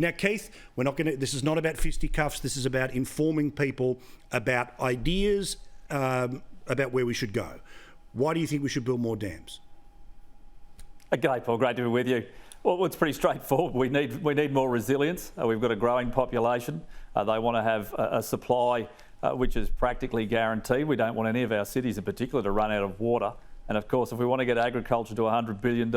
Now, Keith, this is not about fisticuffs. This is about informing people about ideas about where we should go. Why do you think we should build more dams? G'day, Paul. Great to be with you. Well, it's pretty straightforward. We need more resilience. We've got a growing population. They want to have a supply which is practically guaranteed. We don't want any of our cities in particular to run out of water. And of course, if we want to get agriculture to $100 billion,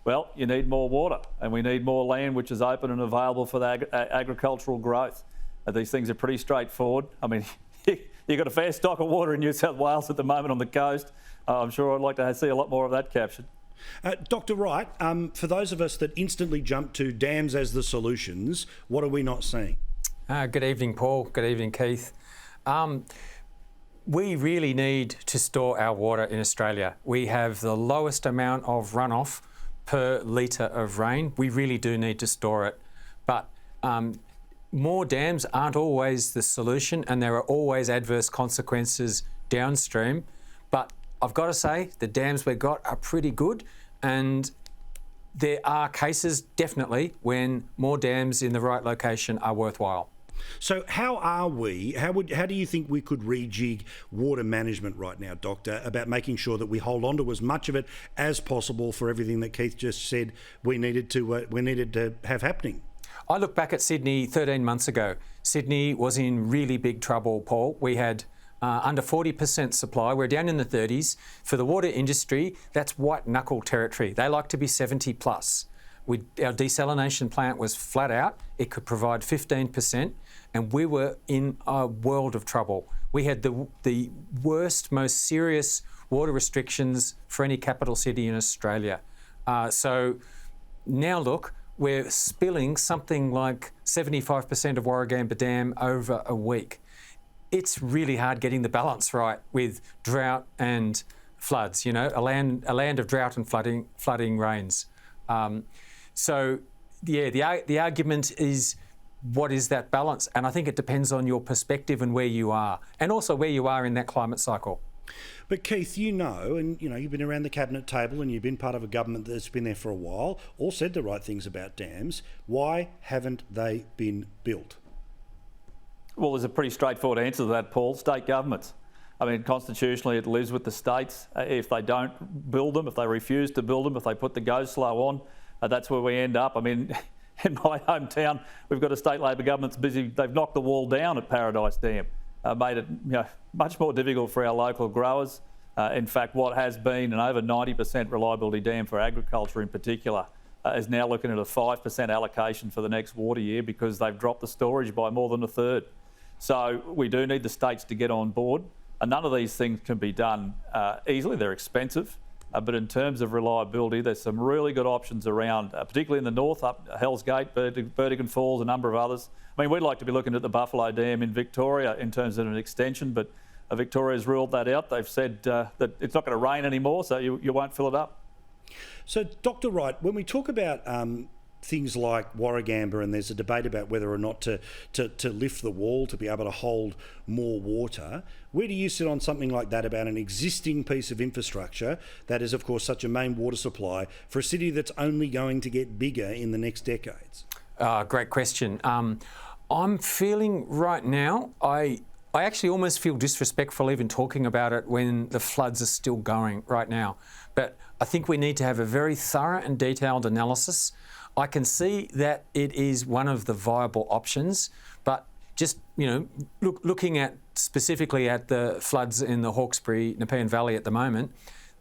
well, you need more water, and we need more land which is open and available for the agricultural growth. These things are pretty straightforward. I mean, you've got a fair stock of water in New South Wales at the moment on the coast. I'm sure I'd like to see a lot more of that captured. Dr. Wright, for those of us that instantly jump to dams as the solutions, what are we not seeing? Good evening, Paul. Good evening, Keith. We really need to store our water in Australia. We have the lowest amount of runoff per litre of rain. We really do need to store it. But more dams aren't always the solution, and there are always adverse consequences downstream. But I've got to say, the dams we've got are pretty good, and there are cases definitely when more dams in the right location are worthwhile. So how do you think we could rejig water management right now, Doctor, about making sure that we hold on to as much of it as possible for everything that Keith just said we needed to have happening? I look back at Sydney 13 months ago. Sydney was in really big trouble, Paul. We had under 40% supply. We're down in the 30s. For the water industry, that's white knuckle territory. They like to be 70 plus. Our desalination plant was flat out. It could provide 15%, and we were in a world of trouble. We had the worst, most serious water restrictions for any capital city in Australia. So now look, we're spilling something like 75% of Warragamba Dam over a week. It's really hard getting the balance right with drought and floods, you know, a land of drought and flooding rains. So, yeah, the argument is, what is that balance? And I think it depends on your perspective and where you are, and also where you are in that climate cycle. But Keith, you've been around the cabinet table and you've been part of a government that's been there for a while, all said the right things about dams. Why haven't they been built? Well, there's a pretty straightforward answer to that, Paul. State governments. I mean, constitutionally, it lives with the states. If they don't build them, if they refuse to build them, if they put the go slow on, that's where we end up. I mean, in my hometown, we've got a state Labor government that's busy. They've knocked the wall down at Paradise Dam, made it much more difficult for our local growers. In fact, what has been an over 90% reliability dam for agriculture in particular is now looking at a 5% allocation for the next water year because they've dropped the storage by more than a third. So we do need the states to get on board. And none of these things can be done easily. They're expensive. But in terms of reliability, there's some really good options around, particularly in the north, up Hell's Gate, Burdekin Falls, a number of others. I mean, we'd like to be looking at the Buffalo Dam in Victoria in terms of an extension, but Victoria's ruled that out. They've said that it's not going to rain anymore, so you won't fill it up. So, Dr. Wright, when we talk about things like Warragamba, and there's a debate about whether or not to lift the wall to be able to hold more water, where do you sit on something like that about an existing piece of infrastructure that is, of course, such a main water supply for a city that's only going to get bigger in the next decades? Great question. I'm feeling right now, I actually almost feel disrespectful even talking about it when the floods are still going right now. But I think we need to have a very thorough and detailed analysis. I can see that it is one of the viable options, but just, looking at specifically at the floods in the Hawkesbury Nepean Valley at the moment,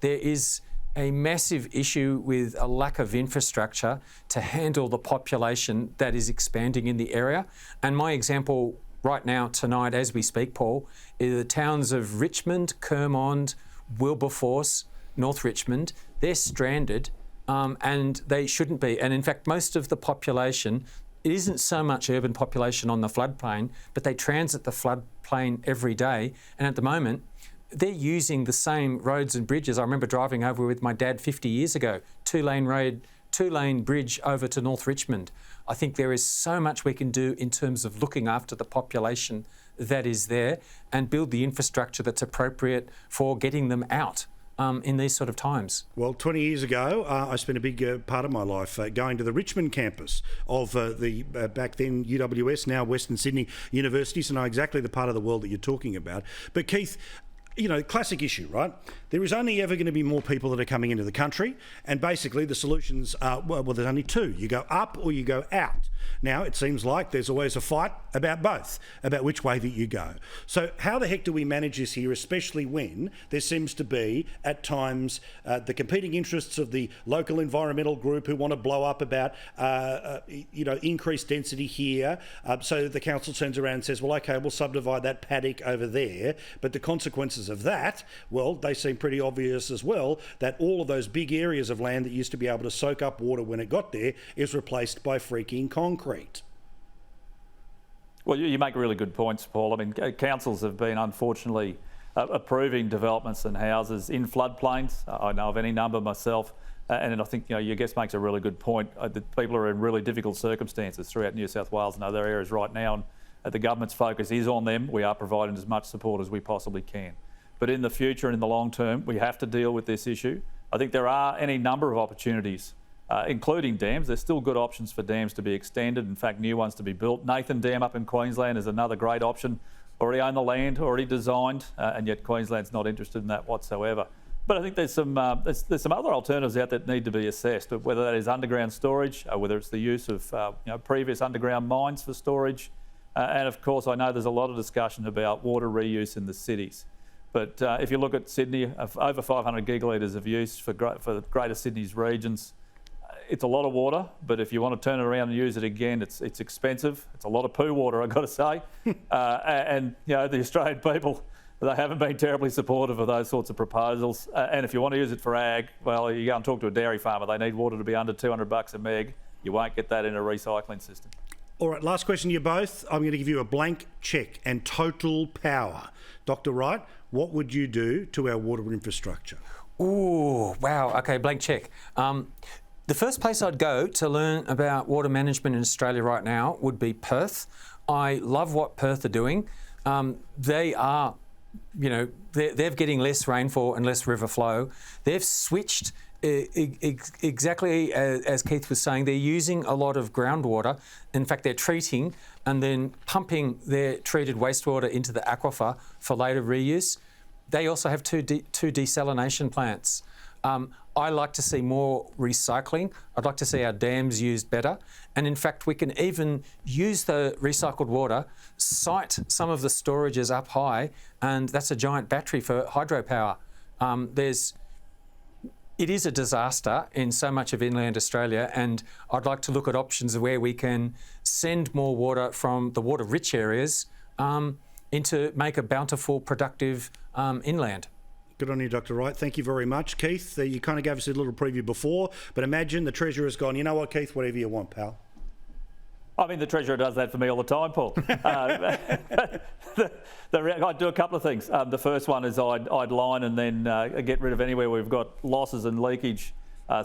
there is a massive issue with a lack of infrastructure to handle the population that is expanding in the area. And my example right now, tonight, as we speak, Paul, is the towns of Richmond, Kurmond, Wilberforce, North Richmond. They're stranded. And they shouldn't be. And in fact, most of the population, it isn't so much urban population on the floodplain, but they transit the floodplain every day. And at the moment, they're using the same roads and bridges. I remember driving over with my dad 50 years ago, two-lane bridge over to North Richmond. I think there is so much we can do in terms of looking after the population that is there and build the infrastructure that's appropriate for getting them out. in these sort of times. Well, 20 years ago, I spent a big part of my life going to the Richmond campus of the back then UWS, now Western Sydney University, so I know exactly the part of the world that you're talking about. But Keith, you know, classic issue, right? There is only ever going to be more people that are coming into the country, and basically the solutions are, well, there's only two. You go up or you go out. Now, it seems like there's always a fight about both, about which way that you go. So how the heck do we manage this here, especially when there seems to be, at times, the competing interests of the local environmental group who want to blow up about, increased density here. So the council turns around and says, well, OK, we'll subdivide that paddock over there. But the consequences of that, well, they seem pretty obvious as well, that all of those big areas of land that used to be able to soak up water when it got there is replaced by freaking concrete. Well, you make really good points, Paul. I mean, councils have been unfortunately approving developments and houses in floodplains. I know of any number myself. And I think, your guest makes a really good point. That people are in really difficult circumstances throughout New South Wales and other areas right now. And the government's focus is on them. We are providing as much support as we possibly can. But in the future and in the long term, we have to deal with this issue. I think there are any number of opportunities, including dams. There's still good options for dams to be extended, in fact, new ones to be built. Nathan Dam up in Queensland is another great option. Already own the land, already designed, and yet Queensland's not interested in that whatsoever. But I think there's some other alternatives out there that need to be assessed, whether that is underground storage, whether it's the use of previous underground mines for storage. And of course, I know there's a lot of discussion about water reuse in the cities. But if you look at Sydney, over 500 gigalitres of use for the Greater Sydney's regions, it's a lot of water. But if you want to turn it around and use it again, it's expensive. It's a lot of poo water, I've got to say. And the Australian people, they haven't been terribly supportive of those sorts of proposals. And if you want to use it for ag, well, you go and talk to a dairy farmer. They need water to be under $200 a meg. You won't get that in a recycling system. All right, last question to you both. I'm going to give you a blank cheque and total power. Dr. Wright, what would you do to our water infrastructure? Ooh, wow. Okay, blank cheque. The first place I'd go to learn about water management in Australia right now would be Perth. I love what Perth are doing. They are, they're getting less rainfall and less river flow. They've switched exactly as Keith was saying. They're using a lot of groundwater. In fact, they're treating and then pumping their treated wastewater into the aquifer for later reuse. They also have two desalination plants. I like to see more recycling. I'd like to see our dams used better. And in fact, we can even use the recycled water, site some of the storages up high, and that's a giant battery for hydropower. It is a disaster in so much of inland Australia, and I'd like to look at options where we can send more water from the water-rich areas into make a bountiful, productive inland. Good on you, Dr. Wright. Thank you very much. Keith, you kind of gave us a little preview before, but imagine the Treasurer's gone, you know what, Keith, whatever you want, pal. I mean, the Treasurer does that for me all the time, Paul. I'd do a couple of things. The first one is I'd line and then get rid of anywhere we've got losses and leakage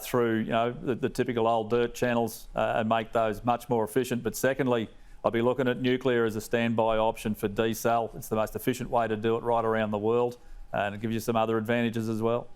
through the typical old dirt channels and make those much more efficient. But secondly, I'd be looking at nuclear as a standby option for desal. It's the most efficient way to do it right around the world, and it gives you some other advantages as well.